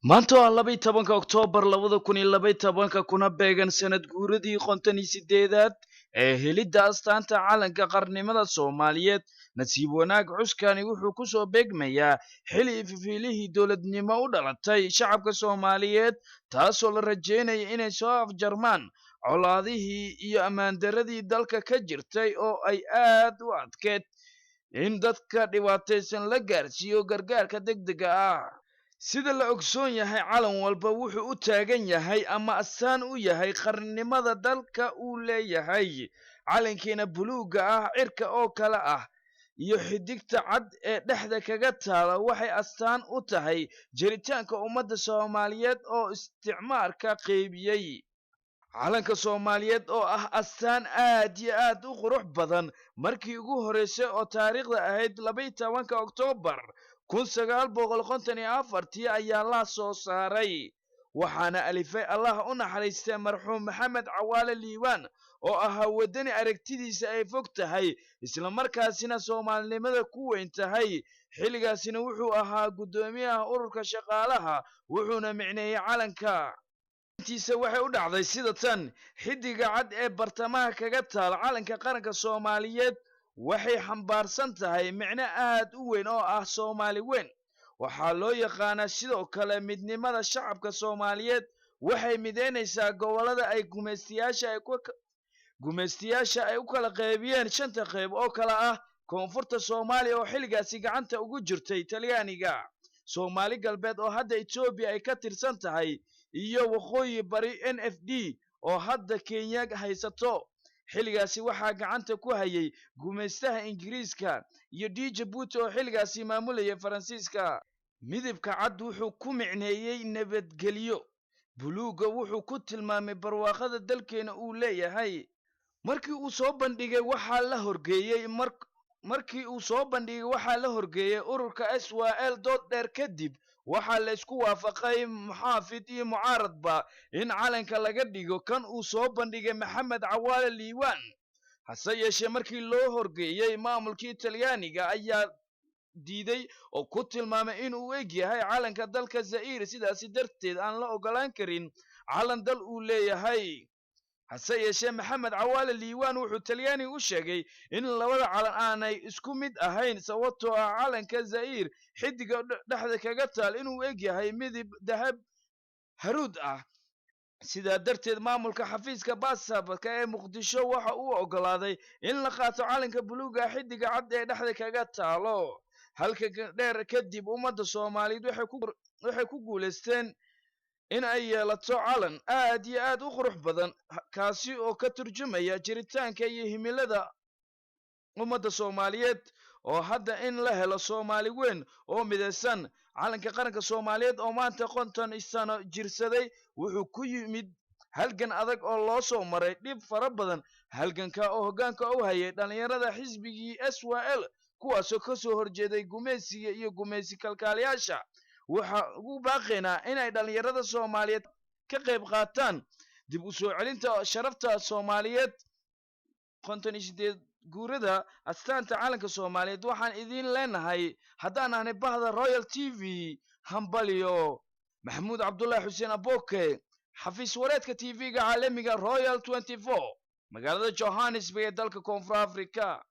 maanta waa 12 Oktoobar 2012 kuna beegan sanad guuradii 58aad ee helidda astaanta calanka qarnimada Soomaaliyeed. nasiib wanaag cuskani wuxuu ku soo beegmayaa xili fiilihii dowladnimo u dhalatay shacabka Soomaaliyeed, taasoo la rajeynaya inay soo afjarmaan colaadihii iyo ammaan daradii dalka ka jirtay oo ay aad u adkeed in dadka dhibaataysan la gaarsiiyo gargaarka degdega ah. sida la ogsoon yahay, calan walba wuxuu u taagan yahay ama astaan u yahay qarnimada dalka uu leeyahay. calankeena buluuga ah, cirka oo kale ah, iyo xidigta cad ee dhexda kaga taala waxay astaan u tahay jiritaanka ummadda Soomaaliyeed oo isticmaalka qaybiyay. calanka Soomaaliyeed oo ah astaan aad iyo aad u qurux badan, markii ugu horeysay oo taariikhda ahayd 12 Oktoobar 1954 ayaa la soo saaray, waxaana alifay Allah u naxariistay marxuum Maxamed Cawaale Liibaan oo ahaa wadani aragtidiisa ay fog tahay isla markaasina Soomaalinimada ku weyn tahay. xilligaasina wuxuu ahaa gudoomiyaha ururka shaqaalaha, wuxuuna micneeyay calanka intiisa waxay u dhacday sida tan: xidiga cad ee bartamaha kaga taal calanka qaranka Soomaaliyeed waxay xambaarsan tahay micno aad u weyn oo ah Soomaali weyn. waxaa loo yaqaanaa sidoo kale midnimada shacabka Soomaaliyeed. waxay mideynaysaa gobolada ay gumeystayaasha ay u kala qaybiyeen 5 qayb oo kala ah: koonfurta Soomaaliya oo xilligaasi gacanta ugu jirtay Talyaaniga, Soomaali galbeed oo hadda Itoobiya ay ka tirsan tahay, iyo waqooyi bari NFD oo hadda Kenya haysato. xilligaasi waxaa gacanta ku hayay gumeystaha Ingiriiska iyo Djibouti oo xilligaasi maamulayay Faransiiska. midabka cad wuxuu ku micneeyay nabadgelyo, buluuga wuxuu ku tilmaamay barwaaqada dalkeena uu leeyahay. markii uu soo bandhigay waxaa la horgeeyay ururka SYL dood dheer kadib, waxaa la isku waafaqay muxaafid iyo mucaaradba in calanka laga dhigo kan uu soo bandhigay Maxamed Cawaale Liibaan. hase yeeshee markii loo horgeeyay maamulkii Talyaaniga ayaa diiday oo ku tilmaamay in uu eg yahay calanka dalka Zaire, sidaas darteed aan la ogolaan karin calan dal uu leeyahay. hase yeeshee Maxamed Cawaale Liibaan wuxuu Talyaani u sheegay in labada calan aanay isku mid ahayn, sababtoo ah calanka Zaire xidiga dhexda kaga taal inuu eg yahay midab dahab haruud ah. sidaa darteed maamulka xafiiska baasaboorka ee Muqdisho waxa uu ogolaaday in la qaato calanka buluuga xidiga cad ee dhexda kaga taalo. halka dheer kadib, ummadda Soomaaliyeed waxay ku guuleysteen in ay yeelato calan aad iyo aad u qurux badan, kaasi oo ka turjumaya jiritaanka iyo himilada ummadda Soomaaliyeed oo hadda in la helo Soomaali weyn oo midaysan. calanka qaranka Soomaaliyeed oo maanta 50 sano jirsaday wuxuu ku yimid halgan adag oo loo soo maray dhib fara badan. halganka oo hoggaanka u hayay dhalinyarada xisbigii SYL, kuwaasoo ka soo horjeeday gumeysiga iyo gumeysi kalkaaliyaasha. waxa ugu baaqaynaa inay dhalinyarada Soomaaliyeed ka qayb qaataan dib u soo celinta sharafta Soomaaliyeed. 58 guurada astaanta calanka Soomaaliyeed. waxaan idin leenahay haddaan ahnay bahda Royal TV hambalyo. Maxamuud Cabdullaahi Xuseen Aboke, xafiis wareedka TV-ga caalamiga Royal 24, magaalada Johannesburg ee dalka Koonfur Afrika.